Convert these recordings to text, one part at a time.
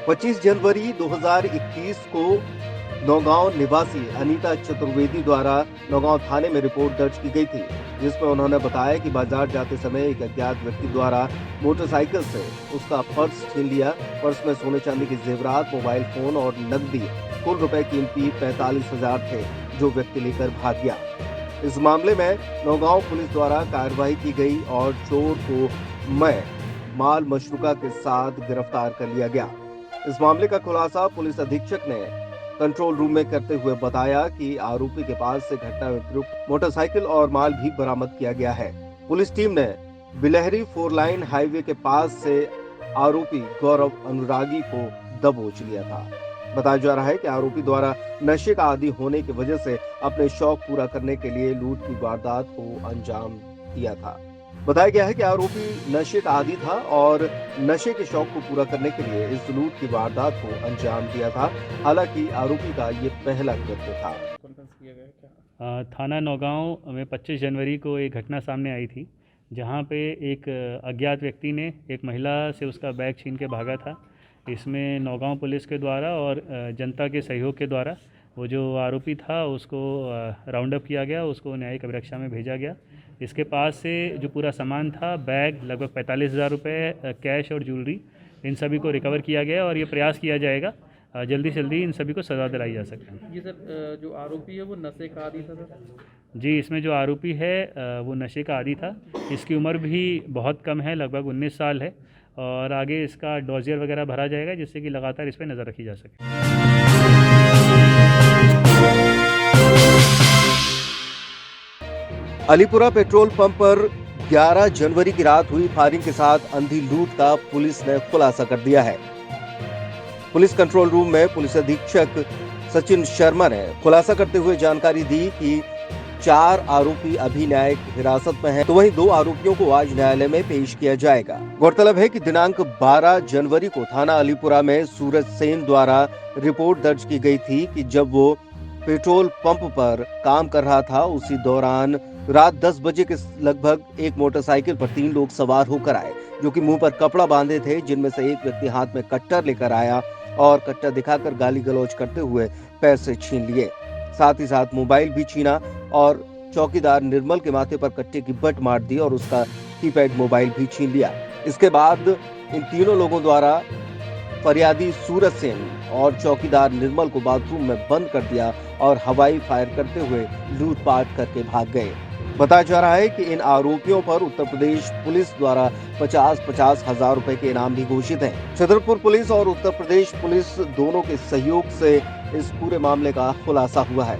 25 जनवरी 2021 को नौगांव निवासी अनीता चतुर्वेदी द्वारा नौगांव थाने में रिपोर्ट दर्ज की गई थी, जिसमें उन्होंने बताया कि बाजार जाते समय एक अज्ञात व्यक्ति द्वारा मोटरसाइकिल से उसका पर्स छीन लिया। पर्स में सोने चांदी के जेवरात, मोबाइल फोन और नकदी कुल रुपए कीमती 45,000 थे, जो व्यक्ति लेकर भाग गया। इस मामले में नौगांव पुलिस द्वारा कार्रवाई की गई और चोर को माल मशरूका के साथ गिरफ्तार कर लिया गया। इस मामले का खुलासा पुलिस अधीक्षक ने कंट्रोल रूम में करते हुए बताया कि आरोपी के पास से घटना में प्रयुक्त मोटरसाइकिल और माल भी बरामद किया गया है। पुलिस टीम ने बिलहरी 4 लाइन हाईवे के पास से आरोपी गौरव अनुरागी को दबोच लिया था। बताया जा रहा है कि आरोपी द्वारा नशे का आदी होने की वजह से अपने शौक पूरा करने के लिए लूट की वारदात को अंजाम दिया था। बताया गया है कि आरोपी नशे का आदी था और नशे के शौक को पूरा करने के लिए इस लूट की वारदात को अंजाम दिया था। हालांकि आरोपी का ये पहला कृत्य था। थाना नौगांव में 25 जनवरी को एक घटना सामने आई थी, जहां पे एक अज्ञात व्यक्ति ने एक महिला से उसका बैग छीन के भागा था। इसमें नौगांव पुलिस के द्वारा और जनता के सहयोग के द्वारा वो जो आरोपी था उसको राउंड अप किया गया, उसको न्यायिक अभिरक्षा में भेजा गया। इसके पास से जो पूरा सामान था, बैग, लगभग 45,000 रुपये, कैश और ज्वेलरी, इन सभी को रिकवर किया गया और ये प्रयास किया जाएगा जल्दी से जल्दी इन सभी को सज़ा दिलाई जा सके। जी सर, जो आरोपी है वो नशे का आदी था सर? जी, इसमें जो आरोपी है वो नशे का आदी था। इसकी उम्र भी बहुत कम है, लगभग 19 साल है और आगे इसका डोजियर वगैरह भरा जाएगा, जिससे कि लगातार इस पर नज़र रखी जा सके। अलीपुरा पेट्रोल पंप पर 11 जनवरी की रात हुई फायरिंग के साथ अंधी लूट का पुलिस ने खुलासा कर दिया है। पुलिस कंट्रोल रूम में पुलिस अधीक्षक सचिन शर्मा ने खुलासा करते हुए जानकारी दी कि 4 आरोपी अभी न्यायिक हिरासत में हैं, तो वहीं 2 आरोपियों को आज न्यायालय में पेश किया जाएगा। गौरतलब है कि दिनांक 12 जनवरी को थाना अलीपुरा में सूरज सेन द्वारा रिपोर्ट दर्ज की गई थी कि जब वो पेट्रोल पंप पर काम कर रहा था, उसी दौरान रात 10 बजे के लगभग एक मोटरसाइकिल पर 3 लोग सवार होकर आए, जो कि मुंह पर कपड़ा बांधे थे, जिनमें से एक व्यक्ति हाथ में कट्टर लेकर आया और कट्टर दिखाकर गाली गलौज करते हुए पैसे छीन लिए। साथ ही साथ मोबाइल भी छीना और चौकीदार निर्मल के माथे पर कट्टे की बट मार दी और उसका कीपैड मोबाइल भी छीन लिया। इसके बाद इन तीनों लोगों द्वारा फरियादी सूरज सेन और चौकीदार निर्मल को बाथरूम में बंद कर दिया और हवाई फायर करते हुए लूटपाट करके भाग गए। बताया जा रहा है कि इन आरोपियों पर उत्तर प्रदेश पुलिस द्वारा 50-50 हजार रुपए के इनाम भी घोषित हैं। छतरपुर पुलिस और उत्तर प्रदेश पुलिस दोनों के सहयोग से इस पूरे मामले का खुलासा हुआ है।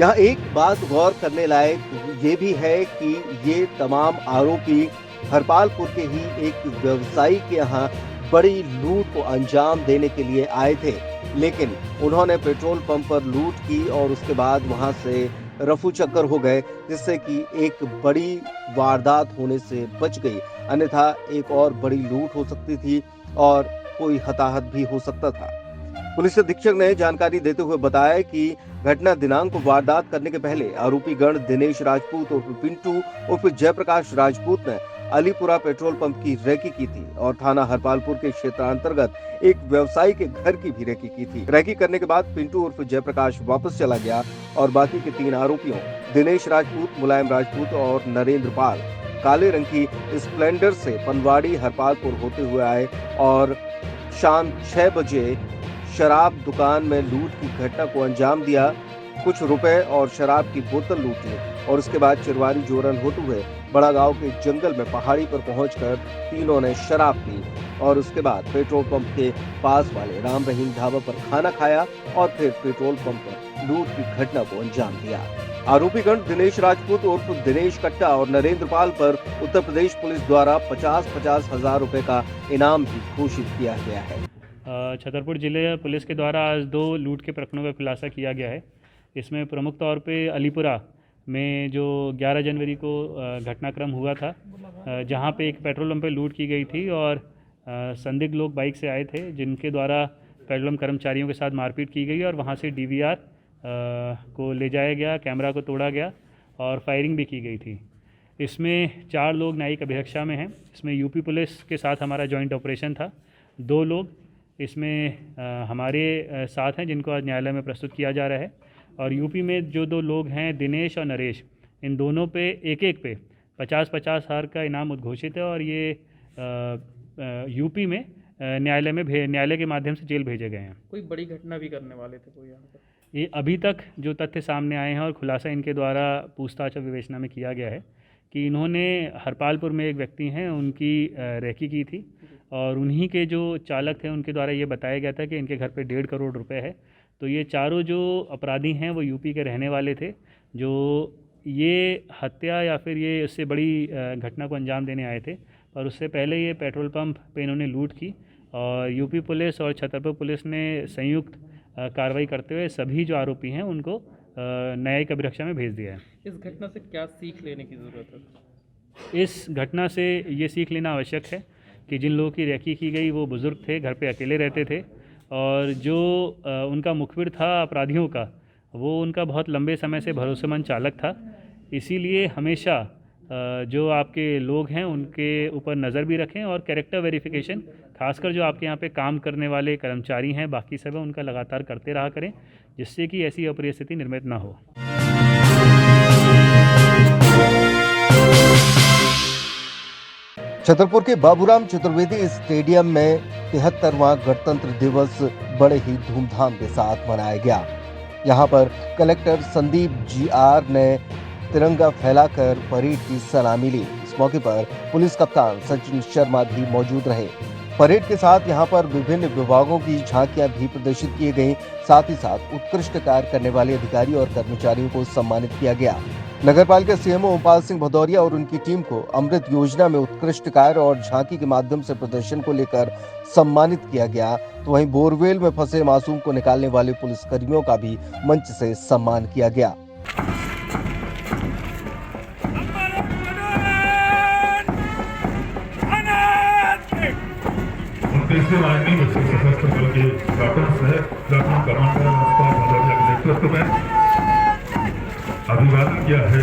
यहाँ एक बात गौर करने लायक ये भी है कि ये तमाम आरोपी हरपालपुर के ही एक व्यवसायी के यहाँ बड़ी लूट को अंजाम देने के लिए आए थे, लेकिन उन्होंने पेट्रोल पंप पर लूट की और उसके बाद वहां से रफू चक्कर हो गए, जिससे कि एक बड़ी वारदात होने से बच गई। अन्यथा एक और बड़ी लूट हो सकती थी और कोई हताहत भी हो सकता था। पुलिस अधीक्षक ने जानकारी देते हुए बताया कि घटना दिनांक को वारदात करने के पहले आरोपी गण दिनेश राजपूत उर्फ पिंटू उर्फ जयप्रकाश राजपूत ने अलीपुरा पेट्रोल पंप की रेकी की थी और थाना हरपालपुर के क्षेत्रांतर्गत एक व्यवसायी के घर की भी रेकी की थी। रेकी करने के बाद पिंटू उर्फ जयप्रकाश वापस चला गया और बाकी के 3 आरोपियों दिनेश राजपूत, मुलायम राजपूत और नरेंद्र पाल काले रंग की स्प्लेंडर से पनवाड़ी हरपालपुर होते हुए आए और शाम 6 बजे शराब दुकान में लूट की घटना को अंजाम दिया। कुछ रुपए और शराब की बोतल लूटी और उसके बाद चिरवारी जोरन होते हुए बड़ा गांव के जंगल में पहाड़ी पर पहुंचकर तीनों ने शराब पी और उसके बाद पेट्रोल पंप के पास वाले राम रहीम ढाबा पर खाना खाया और फिर पेट्रोल पंप पर लूट की घटना को अंजाम दिया। आरोपीगण दिनेश राजपूत उर्फ दिनेश कट्टा और नरेंद्र पाल पर उत्तर प्रदेश पुलिस द्वारा 50-50 हजार रुपए का इनाम भी घोषित किया गया है। छतरपुर जिले पुलिस के द्वारा आज 2 लूट के प्रकरणों का खुलासा किया गया है। इसमें प्रमुख तौर पे अलीपुरा में जो 11 जनवरी को घटनाक्रम हुआ था, जहां पे एक पेट्रोल पंप पे लूट की गई थी और संदिग्ध लोग बाइक से आए थे, जिनके द्वारा पेट्रोल पंप कर्मचारियों के साथ मारपीट की गई और वहां से DVR को ले जाया गया, कैमरा को तोड़ा गया और फायरिंग भी की गई थी। इसमें 4 लोग न्यायिक अभिरक्षा में हैं। इसमें यूपी पुलिस के साथ हमारा जॉइंट ऑपरेशन था। 2 लोग इसमें हमारे साथ हैं जिनको आज न्यायालय में प्रस्तुत किया जा रहा है। और यूपी में जो 2 लोग हैं दिनेश और नरेश, इन दोनों पे एक पे 50-50 हज़ार का इनाम उद्घोषित है और ये यूपी में न्यायालय के माध्यम से जेल भेजे गए हैं। कोई बड़ी घटना भी करने वाले थे कोई यहाँ पर? ये अभी तक जो तथ्य सामने आए हैं और खुलासा इनके द्वारा पूछताछ और विवेचना में किया गया है कि इन्होंने हरपालपुर में एक व्यक्ति हैं उनकी रेकी की थी और उन्हीं के जो चालक थे उनके द्वारा ये बताया गया था कि इनके घर पे 1.5 करोड़ रुपए है। तो ये चारों जो अपराधी हैं वो यूपी के रहने वाले थे जो ये हत्या या फिर ये उससे बड़ी घटना को अंजाम देने आए थे। और उससे पहले ये पेट्रोल पंप पे इन्होंने लूट की और यूपी पुलिस और छतरपुर पुलिस ने संयुक्त कार्रवाई करते हुए सभी जो आरोपी हैं उनको न्यायिक अभिरक्षा में भेज दिया है। इस घटना से क्या सीख लेने की ज़रूरत है? इस घटना से ये सीख लेना आवश्यक है कि जिन लोगों की रेकी की गई वो बुज़ुर्ग थे, घर पे अकेले रहते थे और जो उनका मुखबिर था अपराधियों का वो उनका बहुत लंबे समय से भरोसेमंद चालक था। इसीलिए हमेशा जो आपके लोग हैं उनके ऊपर नज़र भी रखें और कैरेक्टर वेरिफिकेशन खासकर जो आपके यहाँ पे काम करने वाले कर्मचारी हैं बाकी सब हैं उनका लगातार करते रहा करें जिससे कि ऐसी अप्रिय स्थिति निर्मित ना हो। छतरपुर के बाबूराम चतुर्वेदी स्टेडियम में 73वां गणतंत्र दिवस बड़े ही धूमधाम के साथ मनाया गया। यहां पर कलेक्टर संदीप GR ने तिरंगा फैलाकर परेड की सलामी ली। इस मौके पर पुलिस कप्तान सचिन शर्मा भी मौजूद रहे। परेड के साथ यहां पर विभिन्न विभागों की झांकियां भी प्रदर्शित की गई। साथ ही साथ उत्कृष्ट कार्य करने वाले अधिकारी और कर्मचारियों को सम्मानित किया गया। नगरपालिका CMO ओमपाल सिंह भदौरिया और उनकी टीम को अमृत योजना में उत्कृष्ट कार्य और झांकी के माध्यम से प्रदर्शन को लेकर सम्मानित किया गया। तो वहीं बोरवेल में फंसे मासूम को निकालने वाले पुलिसकर्मियों का भी मंच से सम्मान किया गया। सशस्त्र बल के नेतृत्व में अभिवादन किया है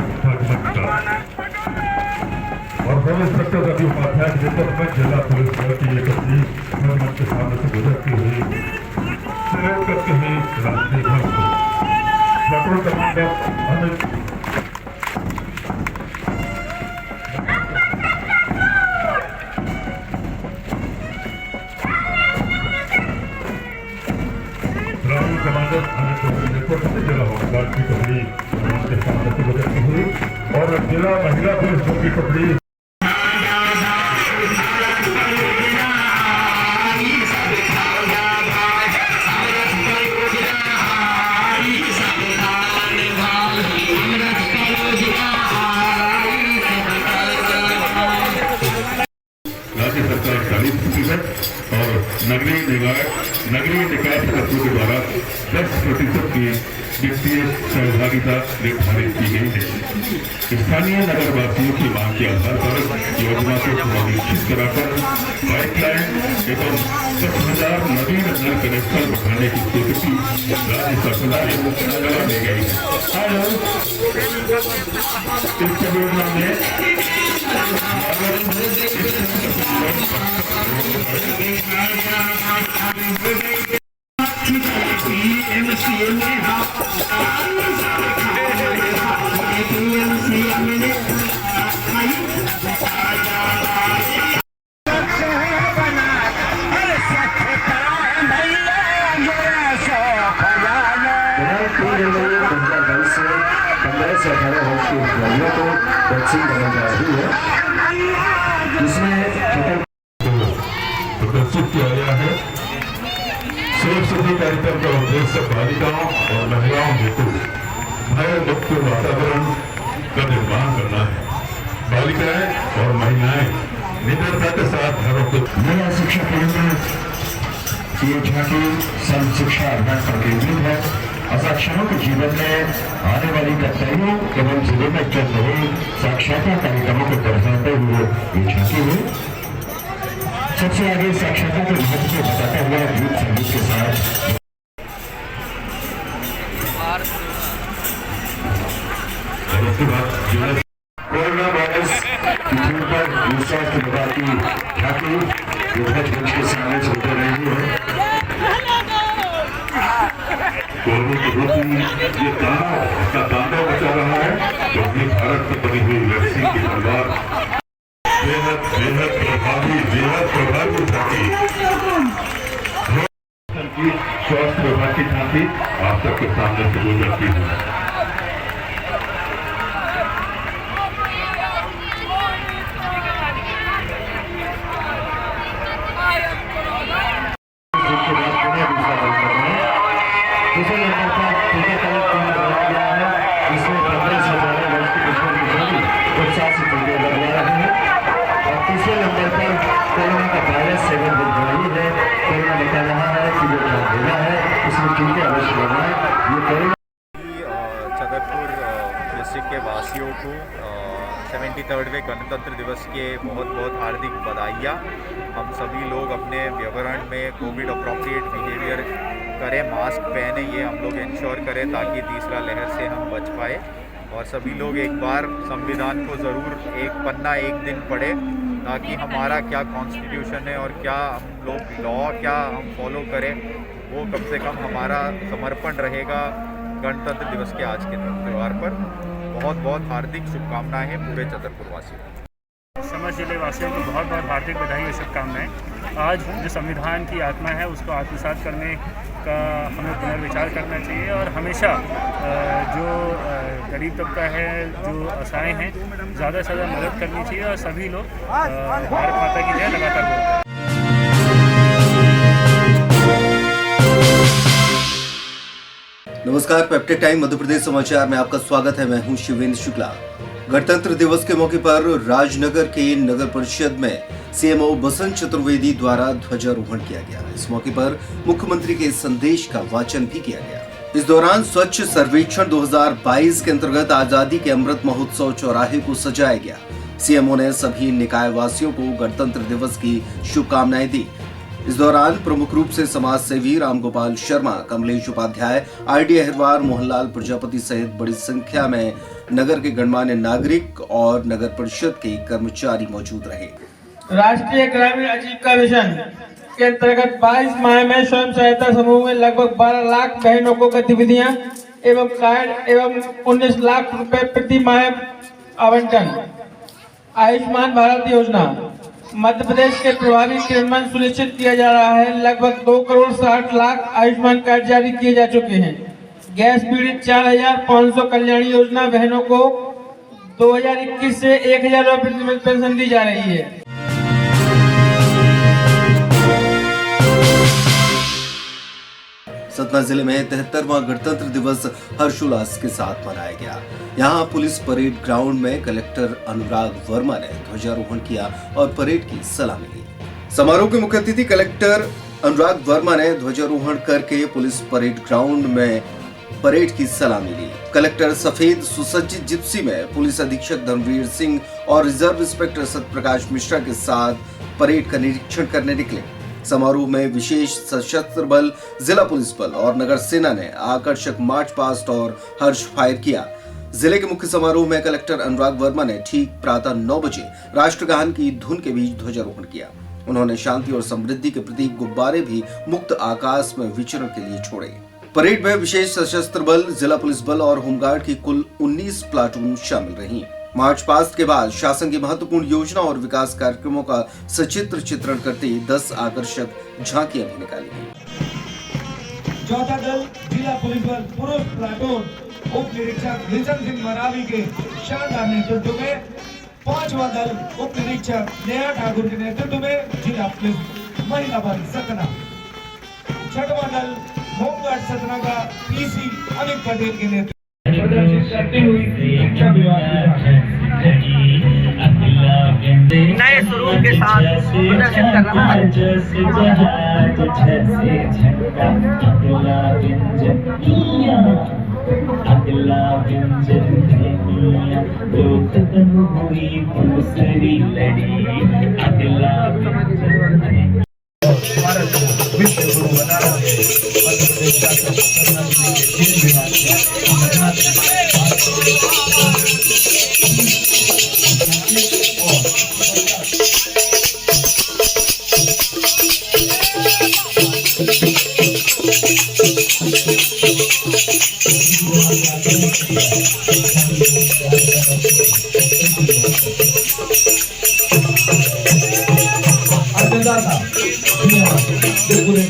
और सब इंस्पेक्टर रवि उपाध्याय के नेतृत्व में जिला पुलिस बल की एक तस्वीर मंच के सामने से गुजरती हुई सैल्यूट करते हुए राष्ट्रीय ध्वज को lieutenant commander Amit commander Amit के नेतृत्व में जिला होमगार्ड की टुकड़ी के सामने से गुजरती हुई और जिला महिला पुलिस बल की टुकड़ी राज्य सरकार 40% और नगरीय निकाय सदस्यों के द्वारा 10% की वित्तीय सहभागिता निर्धारित की गई है। स्थानीय नगरवासियों की मांग के आधार पर योजना को सुनिश्चित कराकर पाइपलाइन एवं 10,000 नवीन नल कनेक्शन बढ़ाने की स्वीकृति राज्य सरकार से करा दी गई है। इस परियोजना में से 18 वर्ष की खिलाड़ियों को वैक्सीन लगाई जा रही है जिसमें प्रदर्शित किया गया है। सेफ सिटी कार्यक्रम का उद्देश्य बालिकाओं और महिलाओं हेतु भय मुक्त वातावरण का निर्माण करना है। बालिकाएं और महिलाएं निडरता के साथ घरों को नया शिक्षा केंद्र ये झांकी सर्व शिक्षा अभियान पर केंद्रित है। असाक्षरों के जीवन में आने वाली कठिनाइयों एवं जिले में चल रहे साक्षरता कार्यक्रमों को दर्शाते हुए ये झांकी हुई। सबसे आगे साक्षरता के महत्व को बताता हुआ गीत संगीत के साथ और उसके बाद कोरोना वायरस की धूम पर स्वास्थ्य विभाग की झांकी ध्वज के सामने से उतर रही है। लोगों के प्रति ये तांडव मचा रहा है, तो अपनी भारत में बनी हुई वैक्सीन की तलवार बेहद प्रभावी झांकी की स्वास्थ्य विभाग की झांकी आप सबके सामने से गुजरती है। दूसरे नंबर पर टीकाकरण केंद्र बनाया गया है, जिसमें 15 से 12 वर्ष की उम्र की सभी 50 से टीके लगवा रहे हैं। और तीसरे नंबर पर कोरोना का वायरस सेवन दिन जारी है। कोरोना बता रहा है कि जो भेजा है उसमें टीके अवश्य लगवाएं। ये कोरोना छतरपुर डिस्ट्रिक्ट के वासियों को 73वें गणतंत्र दिवस के बहुत बहुत हार्दिक बधाइयाँ। हम सभी लोग अपने व्यवहार में कोविड अप्रोप्रिएट बिहेवियर करें, मास्क पहने, ये हम लोग इंश्योर करें ताकि तीसरा लहर से हम बच पाए। और सभी लोग एक बार संविधान को ज़रूर एक पन्ना एक दिन पढ़ें ताकि हमारा क्या कॉन्स्टिट्यूशन है और क्या हम लोग लॉ क्या हम फॉलो करें, वो कम से कम हमारा समर्पण रहेगा गणतंत्र दिवस के आज के त्यौहार पर। बहुत बहुत हार्दिक शुभकामनाएं पूरे छतरपुर वासियों को। समस्त जिले वासियों को बहुत बहुत हार्दिक बधाई और शुभकामनाएं। आज जो संविधान की आत्मा है उसको आत्मसात करने का हमें पुनर्विचार करना चाहिए और हमेशा जो गरीब तबका है, जो असहाय हैं, ज़्यादा से ज़्यादा मदद करनी चाहिए और सभी लोग भारत माता की जय लगातार बोलते हैं। नमस्कार, पेप्टेड टाइम मध्य प्रदेश समाचार में आपका स्वागत है। मैं हूं शिवेंद्र शुक्ला। गणतंत्र दिवस के मौके पर राजनगर के नगर परिषद में सीएमओ बसंत चतुर्वेदी द्वारा ध्वजारोहण किया गया। इस मौके पर मुख्यमंत्री के संदेश का वाचन भी किया गया। इस दौरान स्वच्छ सर्वेक्षण 2022 के अंतर्गत आजादी के अमृत महोत्सव चौराहे को सजाया गया। सीएमओ ने सभी निकाय वासियों को गणतंत्र दिवस की शुभकामनाएं दी। इस दौरान प्रमुख रूप से समाज सेवी रामगोपाल शर्मा, कमलेश उपाध्याय, आरडी अहिरवार, मोहनलाल प्रजापति सहित बड़ी संख्या में नगर के गणमान्य नागरिक और नगर परिषद के कर्मचारी मौजूद रहे। राष्ट्रीय ग्रामीण आजीविका मिशन के अंतर्गत 22 माह में स्वयं सहायता समूह में लगभग 12 लाख बहनों को गतिविधियां एवं कार्ड एवं 19 लाख रुपए प्रति माह आवंटन। आयुष्मान भारत योजना मध्य प्रदेश के प्रभावी क्रियान्वयन सुनिश्चित किया जा रहा है। लगभग 2 करोड़ 60 लाख आयुष्मान कार्ड जारी किए जा चुके हैं। गैस पीड़ित 4500 कल्याणी योजना बहनों को 2021 से 1000 रुपये प्रति पेंशन दी जा रही है। सतना जिले में 73वां गणतंत्र दिवस हर्षोल्लास के साथ मनाया गया। यहाँ पुलिस परेड ग्राउंड में कलेक्टर अनुराग वर्मा ने ध्वजारोहण किया और परेड की सलामी ली। समारोह के मुख्य अतिथि कलेक्टर अनुराग वर्मा ने ध्वजारोहण करके पुलिस परेड ग्राउंड में परेड की सलामी ली। कलेक्टर सफेद सुसज्जित जिप्सी में पुलिस अधीक्षक धर्मवीर सिंह और रिजर्व इंस्पेक्टर सत्यप्रकाश मिश्रा के साथ परेड का निरीक्षण करने निकले। समारोह में विशेष सशस्त्र बल, जिला पुलिस बल और नगर सेना ने आकर्षक मार्च पास्ट और हर्ष फायर किया। जिले के मुख्य समारोह में कलेक्टर अनुराग वर्मा ने ठीक प्रातः 9 बजे राष्ट्रगान की धुन के बीच ध्वजारोहण किया। उन्होंने शांति और समृद्धि के प्रतीक गुब्बारे भी मुक्त आकाश में विचरण के लिए छोड़े। परेड में विशेष सशस्त्र बल, जिला पुलिस बल और होमगार्ड की कुल 19 प्लाटून शामिल रही। मार्च पास्ट के बाद शासन की महत्वपूर्ण योजना और विकास कार्यक्रमों का सचित्र चित्रण करते 10 आकर्षक झांकियां भी निकाली गई। चौथा दल जिला पुलिस बल पुरुष प्लाटून उप निरीक्षक विजन सिंह मरावी के शानदार नेतृत्व में, 5वां दल उप निरीक्षक नेहा ठाकुर के नेतृत्व में जिला पुलिस महिला बल सतना, 6वां दल होमगार्ड सतना का पीसी अमित पटेल के नेतृत्व करती हुई शिक्षा विभाग नए स्वरूप के साथ प्रदर्शित कर रहा है। विश्व गुरु बना रहे मध्य प्रदेश का खेल विभाग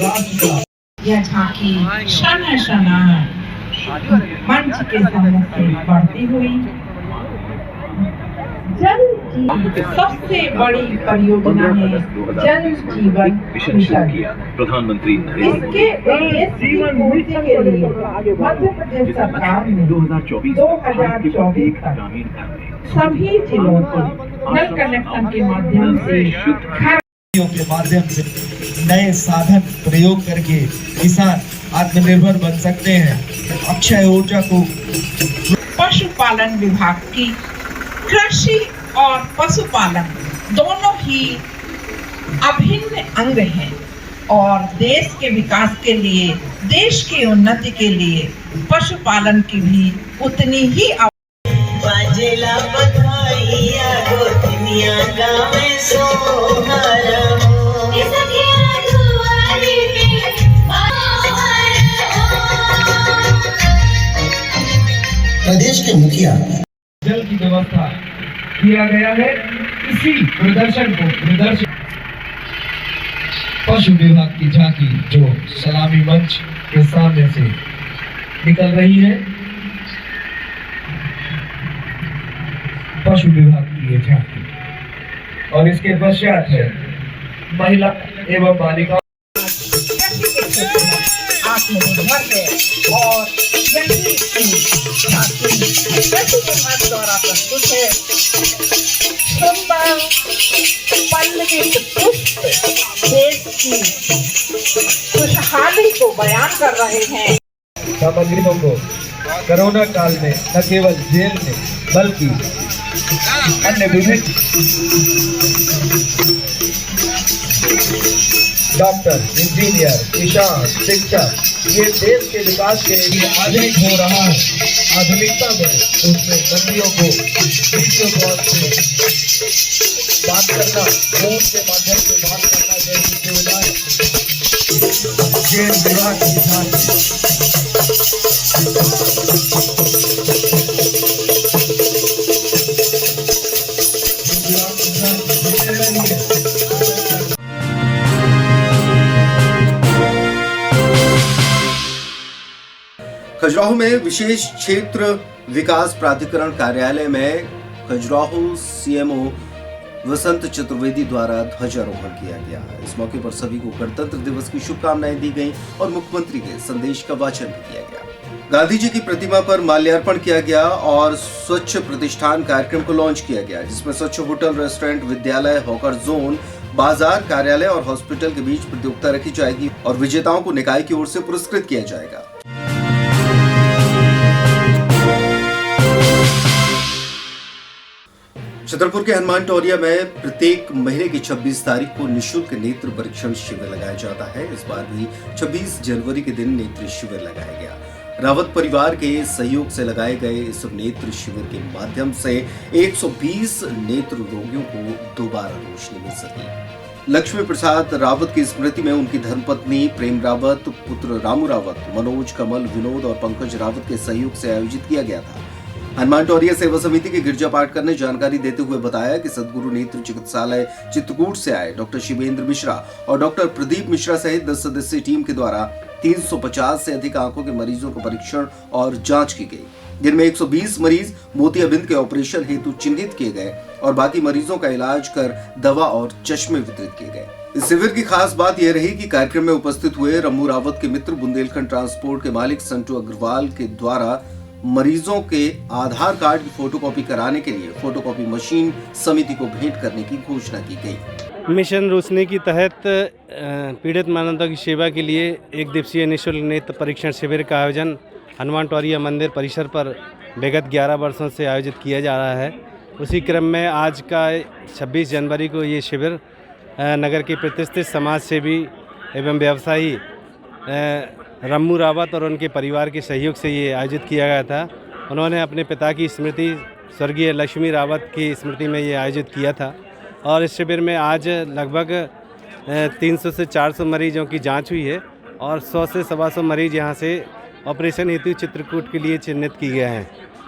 राष्ट्र का यह झांकी शना शना मंच के सामने से बढ़ती हुई जल की सबसे बड़ी परियोजना है जल जीवन मिशन। प्रधानमंत्री इसके उद्देश्य की पूर्ति के लिए मध्य प्रदेश सरकार ने 2024 तक सभी जिलों को नल कनेक्शन के माध्यम से के माध्यम से नए साधन प्रयोग करके किसान आत्मनिर्भर बन सकते हैं। अक्षय ऊर्जा को पशुपालन विभाग की कृषि और पशुपालन दोनों ही अभिन्न अंग हैं और देश के विकास के लिए, देश की उन्नति के लिए पशुपालन की भी उतनी ही बाजेला बधाइया गोतनिया गावे सोहरा प्रदेश के मुखिया जल की व्यवस्था किया गया है। इसी प्रदर्शन पशु विभाग की झांकी जो सलामी मंच के सामने से निकल रही है, पशु विभाग की ये झांकी, और इसके पश्चात है महिला एवं बालिका आत्मनिर्भर है और यही द्वारा प्रस्तुत है। सुंदर पल्लवित पुष्प देश की खुशहाली को बयान कर रहे हैं। सामग्रियों को कोरोना काल में न केवल जेल में बल्कि अन्य विभिन्न डॉक्टर, इंजीनियर, किसान, शिक्षक, ये देश के विकास के लिए आधुनिक हो रहा है। आधुनिकता में उसमें नदियों को वीडियो कॉल से बात करना, फोन के माध्यम से बात करना जैसी सुविधाएं जेल विभाग की खजुराहो में विशेष क्षेत्र विकास प्राधिकरण कार्यालय में खजुराहो सीएमओ वसंत चतुर्वेदी द्वारा ध्वजारोहण किया गया। इस मौके पर सभी को गणतंत्र दिवस की शुभकामनाएं दी गईं और मुख्यमंत्री के संदेश का वाचन भी किया गया। गांधी जी की प्रतिमा पर माल्यार्पण किया गया और स्वच्छ प्रतिष्ठान कार्यक्रम को लॉन्च किया गया, जिसमें स्वच्छ होटल, रेस्टोरेंट, विद्यालय, हॉकर जोन, बाजार, कार्यालय और हॉस्पिटल के बीच प्रतियोगिता रखी जाएगी और विजेताओं को निकाय की ओर से पुरस्कृत किया जाएगा। छतरपुर के हनुमान टोरिया में प्रत्येक महीने की 26 तारीख को निःशुल्क नेत्र परीक्षण शिविर लगाया जाता है। इस बार भी 26 जनवरी के दिन नेत्र शिविर लगाया गया। रावत परिवार के सहयोग से लगाए गए इस नेत्र शिविर के माध्यम से 120 नेत्र रोगियों को दोबारा रोशनी मिल सकी। लक्ष्मी प्रसाद रावत की स्मृति में उनकी धर्मपत्नी प्रेम रावत, पुत्र रामू रावत, मनोज, कमल, विनोद और पंकज रावत के सहयोग से आयोजित किया गया था। हनुमान टोरिया सेवा समिति के गिरजा पाटकर ने जानकारी देते हुए बताया कि सदगुरु नेत्र चिकित्सालय चित्रकूट से आए डॉक्टर शिवेंद्र मिश्रा और डॉक्टर प्रदीप मिश्रा सहित 10 सदस्यीय टीम के द्वारा 350 से अधिक आंखों के मरीजों का परीक्षण और जांच की गई, जिनमें 120 मरीज मोतियाबिंद के ऑपरेशन हेतु चिन्हित किए गए और बाकी मरीजों का इलाज कर दवा और चश्मे वितरित किए गए। इस शिविर की खास बात यह रही कि कार्यक्रम में उपस्थित हुए रम्मू रावत के मित्र बुंदेलखंड ट्रांसपोर्ट के मालिक संटू अग्रवाल के द्वारा मरीजों के आधार कार्ड की फोटोकॉपी कराने के लिए फोटोकॉपी मशीन समिति को भेंट करने की घोषणा की गई। मिशन रोशनी के तहत पीड़ित मानवता की सेवा के लिए एक दिवसीय निःशुल्क नेत्र परीक्षण शिविर का आयोजन हनुमान टोरिया मंदिर परिसर पर विगत 11 वर्षों से आयोजित किया जा रहा है। उसी क्रम में आज का 26 जनवरी को ये शिविर नगर के प्रतिष्ठित समाज सेवी एवं व्यवसायी रम्मू रावत और उनके परिवार के सहयोग से ये आयोजित किया गया था। उन्होंने अपने पिता की स्मृति स्वर्गीय लक्ष्मी रावत की स्मृति में ये आयोजित किया था और इस शिविर में आज लगभग 300 से 400 मरीजों की जांच हुई है और 100 से 125 मरीज यहाँ से ऑपरेशन हेतु चित्रकूट के लिए चिन्हित किए गए हैं।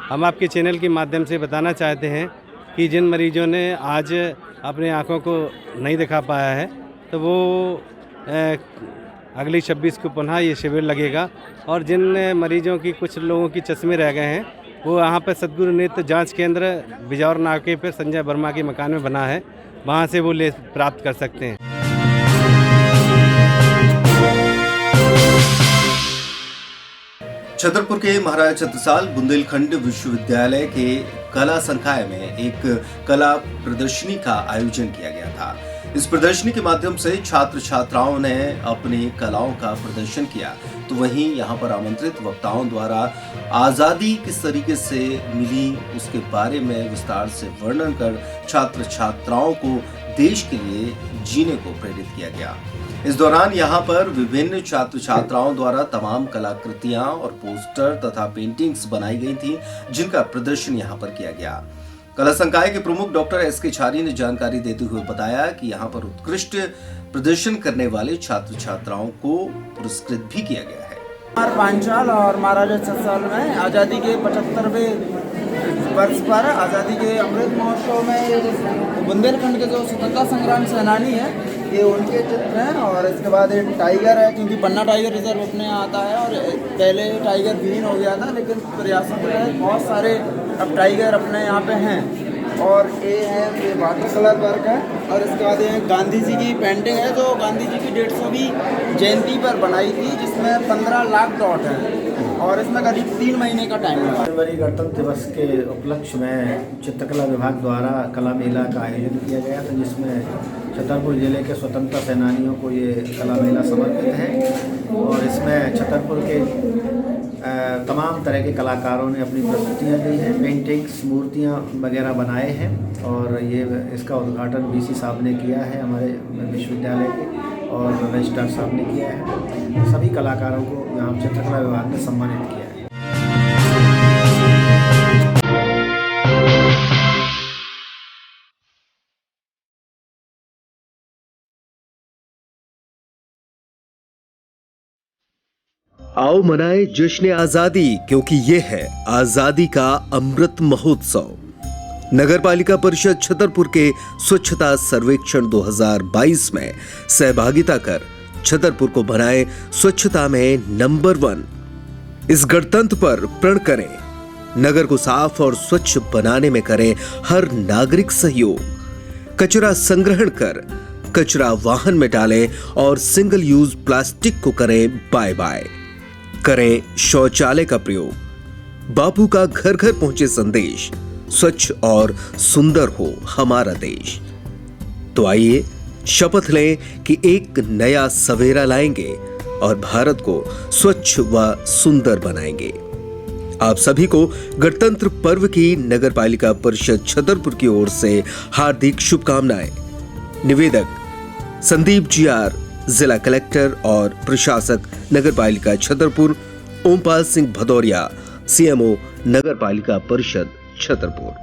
हम आपके चैनल के माध्यम से बताना चाहते हैं कि जिन मरीजों ने आज अपने आँखों को नहीं दिखा पाया है तो वो अगली 26 को पुनः ये शिविर लगेगा। और जिन मरीजों की, कुछ लोगों की चश्मे रह गए हैं, वो यहाँ पर सद्गुरु नेत्र जांच केंद्र बिजौर नाके पर संजय वर्मा के मकान में बना है, वहाँ से वो ले प्राप्त कर सकते हैं। छतरपुर के महाराजा छत्रसाल बुंदेलखंड विश्वविद्यालय के कला संकाय में एक कला प्रदर्शनी का आयोजन किया गया था। इस प्रदर्शनी के माध्यम से छात्र छात्राओं ने अपनी कलाओं का प्रदर्शन किया, तो वहीं यहाँ पर आमंत्रित वक्ताओं द्वारा आजादी किस तरीके से मिली उसके बारे में विस्तार से वर्णन कर छात्र छात्राओं को देश के लिए जीने को प्रेरित किया गया। इस दौरान यहाँ पर विभिन्न छात्र छात्राओं द्वारा तमाम कलाकृतियां और पोस्टर तथा पेंटिंग्स बनाई गई थी, जिनका प्रदर्शन यहाँ पर किया गया। कला संकाय के प्रमुख डॉक्टर एस के छारी ने जानकारी देते हुए बताया कि यहाँ पर उत्कृष्ट प्रदर्शन करने वाले छात्र छात्राओं को पुरस्कृत भी किया गया है। पांचाल और महाराजा छत्रसाल में आज़ादी के 75वें वर्ष पर आज़ादी के अमृत महोत्सव में बुंदेलखंड के जो स्वतंत्रता संग्राम सेनानी है, ये उनके चित्र हैं। और इसके बाद एक टाइगर है, क्योंकि पन्ना टाइगर रिजर्व अपने आता है और पहले टाइगर ग्रीन हो गया था, लेकिन प्रयासों में बहुत सारे अब टाइगर अपने यहाँ पे हैं। और ये वाटर कलर वर्क है। और इसके बाद ये गांधी जी की पेंटिंग है, जो गांधी जी की 150वीं जयंती पर बनाई थी, जिसमें 15 लाख डॉट हैं और इसमें करीब 3 महीने का टाइम लगा। जनवरी गणतंत्र दिवस के उपलक्ष्य में चित्रकला विभाग द्वारा कला मेला का आयोजन किया गया था, जिसमें छतरपुर जिले के स्वतंत्रता सेनानियों को ये कला मेला समर्पित है। और इसमें छतरपुर के तमाम तरह के कलाकारों ने अपनी प्रस्तुतियाँ दी हैं, पेंटिंग्स, मूर्तियाँ वगैरह बनाए हैं। और ये इसका उद्घाटन बीसी साहब ने किया है, हमारे विश्वविद्यालय के, और रजिस्ट्रार साहब ने किया है। सभी कलाकारों को यहाँ चित्रकला विभाग ने सम्मानित किया है। आओ मनाएं जश्न आजादी, क्योंकि ये है आजादी का अमृत महोत्सव। नगर पालिका परिषद छतरपुर के स्वच्छता सर्वेक्षण 2022 में सहभागिता कर छतरपुर को बनाए स्वच्छता में नंबर 1। इस गणतंत्र पर प्रण करें, नगर को साफ और स्वच्छ बनाने में करें हर नागरिक सहयोग। कचरा संग्रहण कर कचरा वाहन में डालें और सिंगल यूज प्लास्टिक को करें बाय बाय। करें शौचालय का प्रयोग। बापू का घर घर पहुंचे संदेश, स्वच्छ और सुंदर हो हमारा देश। तो आइए शपथ लें कि एक नया सवेरा लाएंगे और भारत को स्वच्छ व सुंदर बनाएंगे। आप सभी को गणतंत्र पर्व की नगर पालिका परिषद छतरपुर की ओर से हार्दिक शुभकामनाएं। निवेदक संदीप GR, जिला कलेक्टर और प्रशासक नगर पालिका छतरपुर, ओमपाल सिंह भदौरिया, CMO नगर पालिका परिषद छतरपुर।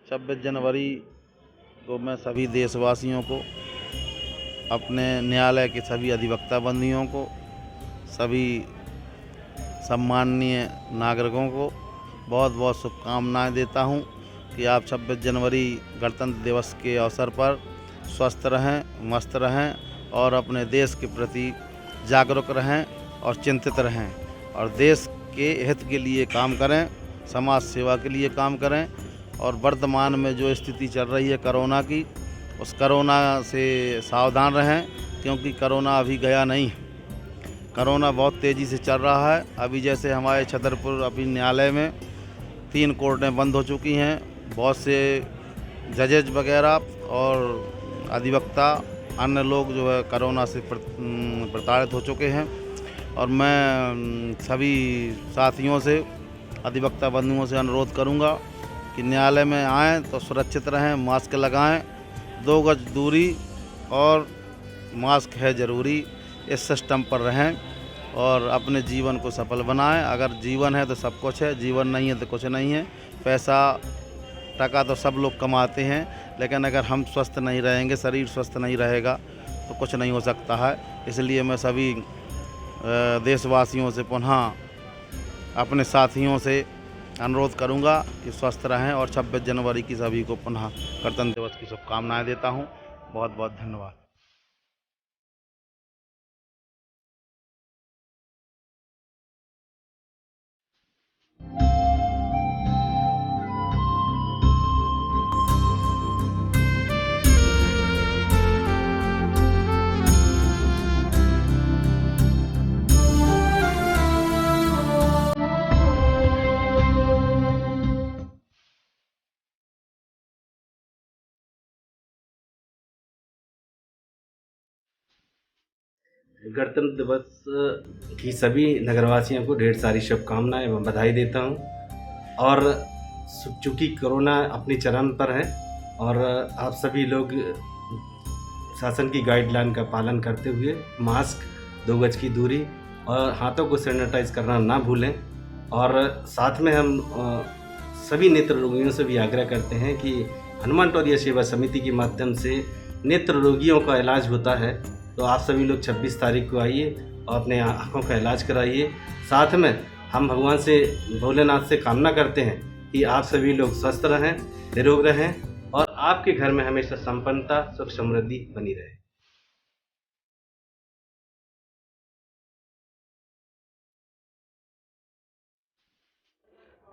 छब्बीस जनवरी को मैं सभी देशवासियों को, अपने न्यायालय के सभी अधिवक्ता बंदियों को, सभी सम्माननीय नागरिकों को बहुत बहुत शुभकामनाएं देता हूं कि आप 26 जनवरी गणतंत्र दिवस के अवसर पर स्वस्थ रहें, मस्त रहें और अपने देश के प्रति जागरूक रहें और चिंतित रहें और देश के हित के लिए काम करें, समाज सेवा के लिए काम करें। और वर्तमान में जो स्थिति चल रही है कोरोना की, उस कोरोना से सावधान रहें, क्योंकि कोरोना अभी गया नहीं। कोरोना बहुत तेज़ी से चल रहा है। अभी जैसे हमारे छतरपुर अभी न्यायालय में 3 कोर्टें बंद हो चुकी हैं, बहुत से जजेज वगैरह और अधिवक्ता अन्य लोग जो है कोरोना से प्रताड़ित हो चुके हैं। और मैं सभी साथियों से, अधिवक्ता बंधुओं से अनुरोध करूंगा कि न्यायालय में आएँ तो सुरक्षित रहें, मास्क लगाएं, 2 गज दूरी और मास्क है ज़रूरी, इस सिस्टम पर रहें और अपने जीवन को सफल बनाएं। अगर जीवन है तो सब कुछ है, जीवन नहीं है तो कुछ नहीं है। पैसा टका तो सब लोग कमाते हैं, लेकिन अगर हम स्वस्थ नहीं रहेंगे, शरीर स्वस्थ नहीं रहेगा तो कुछ नहीं हो सकता है। इसलिए मैं सभी देशवासियों से पुनः अपने साथियों से अनुरोध करूंगा कि स्वस्थ रहें और 26 जनवरी की सभी को पुनः गणतंत्र दिवस की शुभकामनाएं देता हूं। बहुत बहुत धन्यवाद। गणतंत्र दिवस की सभी नगरवासियों को ढेर सारी शुभकामनाएं एवं बधाई देता हूं। और चूँकि कोरोना अपनी चरम पर है और आप सभी लोग शासन की गाइडलाइन का पालन करते हुए मास्क, 2 गज की दूरी और हाथों को सैनिटाइज करना ना भूलें। और साथ में हम सभी नेत्र रोगियों से भी आग्रह करते हैं कि हनुमान टोरिया सेवा समिति के माध्यम से नेत्र रोगियों का इलाज होता है, तो आप सभी लोग 26 तारीख को आइए और अपने आँखों का इलाज कराइए। साथ में हम भगवान से, भोलेनाथ से कामना करते हैं कि आप सभी लोग स्वस्थ रहें, निरोग रहें और आपके घर में हमेशा संपन्नता, सुख समृद्धि बनी रहे।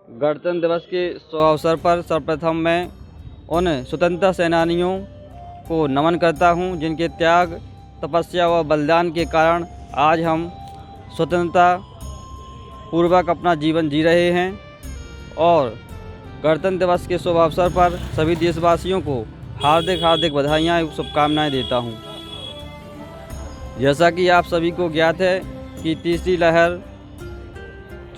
गणतंत्र दिवस के शुभ अवसर पर सर्वप्रथम मैं उन स्वतंत्रता सेनानियों को नमन करता हूं, जिनके त्याग, तपस्या व बलिदान के कारण आज हम स्वतंत्रता पूर्वक अपना जीवन जी रहे हैं। और गणतंत्र दिवस के शुभ अवसर पर सभी देशवासियों को हार्दिक हार्दिक बधाइयाँ एवं शुभकामनाएँ देता हूँ। जैसा कि आप सभी को ज्ञात है कि तीसरी लहर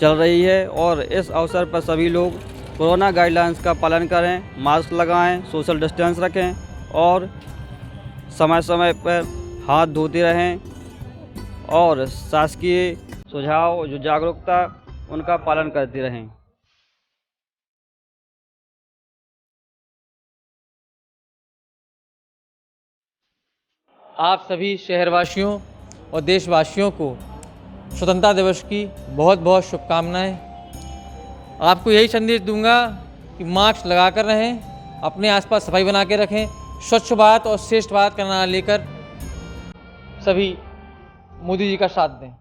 चल रही है और इस अवसर पर सभी लोग कोरोना गाइडलाइंस का पालन करें, मास्क लगाएं, सोशल डिस्टेंस रखें और समय समय पर हाथ धोते रहें और शासकीय सुझाव जो जागरूकता उनका पालन करते रहें। आप सभी शहरवासियों और देशवासियों को स्वतंत्रता दिवस की बहुत बहुत शुभकामनाएं। आपको यही संदेश दूंगा कि मास्क लगा कर रहें, अपने आसपास सफाई बना के रखें, स्वच्छ भारत और श्रेष्ठ भारत का नारा लेकर सभी मोदी जी का साथ दें।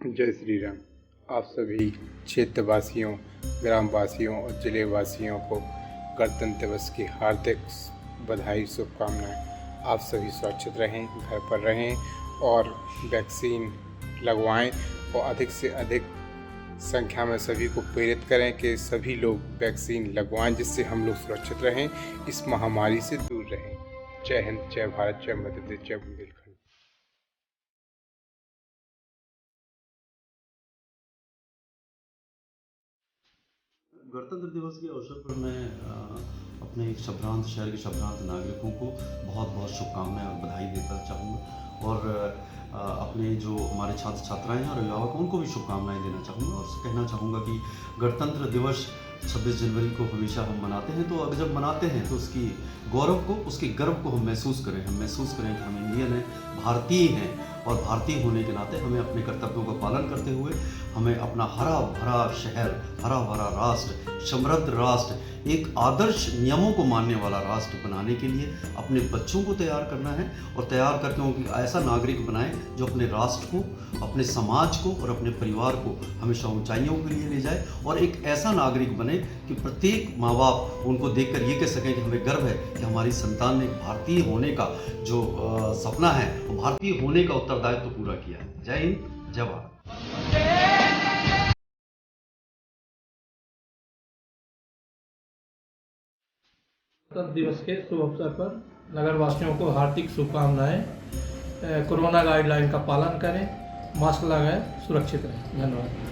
जय श्री राम। आप सभी क्षेत्रवासियों, ग्रामवासियों और जिले वासियों को गणतंत्र दिवस की हार्दिक बधाई, शुभकामनाएं। आप सभी सुरक्षित रहें, घर पर रहें और वैक्सीन लगवाएं और अधिक से अधिक संख्या में सभी को प्रेरित करें कि सभी लोग वैक्सीन लगवाएं, जिससे हम लोग सुरक्षित रहें, इस महामारी से दूर रहें। जय हिंद, जय भारत, जय मध्य प्रदेश, जय बुंदेलखंड। गणतंत्र दिवस के अवसर पर मैं अपने संभ्रांत शहर के संभ्रांत नागरिकों को बहुत बहुत शुभकामनाएं और बधाई देना चाहूँगा और अपने जो हमारे छात्र छात्राएं हैं और अभिभावक उनको भी शुभकामनाएं देना चाहूँगा और कहना चाहूँगा कि गणतंत्र दिवस 26 जनवरी को हमेशा हम मनाते हैं, तो अगर जब मनाते हैं तो उसकी गौरव को, उसके गर्व को हम महसूस करें कि हम इंडियन हैं, भारतीय हैं और भारतीय होने के नाते हमें अपने कर्तव्यों का पालन करते हुए हमें अपना हरा भरा शहर, हरा भरा राष्ट्र, समृद्ध राष्ट्र, एक आदर्श नियमों को मानने वाला राष्ट्र बनाने के लिए अपने बच्चों को तैयार करना है और तैयार करके उनको ऐसा नागरिक बनाएं जो अपने राष्ट्र को, अपने समाज को और अपने परिवार को हमेशा ऊंचाइयों के लिए ले जाए और एक ऐसा नागरिक बने कि प्रत्येक माँ बाप उनको देखकर ये कह सकें कि हमें गर्व है कि हमारी संतान ने भारतीय होने का जो सपना है, वो भारतीय होने का उत्तरदायित्व तो पूरा किया है। जय हिंद, जय भारत। गणतंत्र दिवस के शुभ अवसर पर नगरवासियों को हार्दिक शुभकामनाएं। कोरोना गाइडलाइन का पालन करें, मास्क लगाएं, सुरक्षित रहें। धन्यवाद।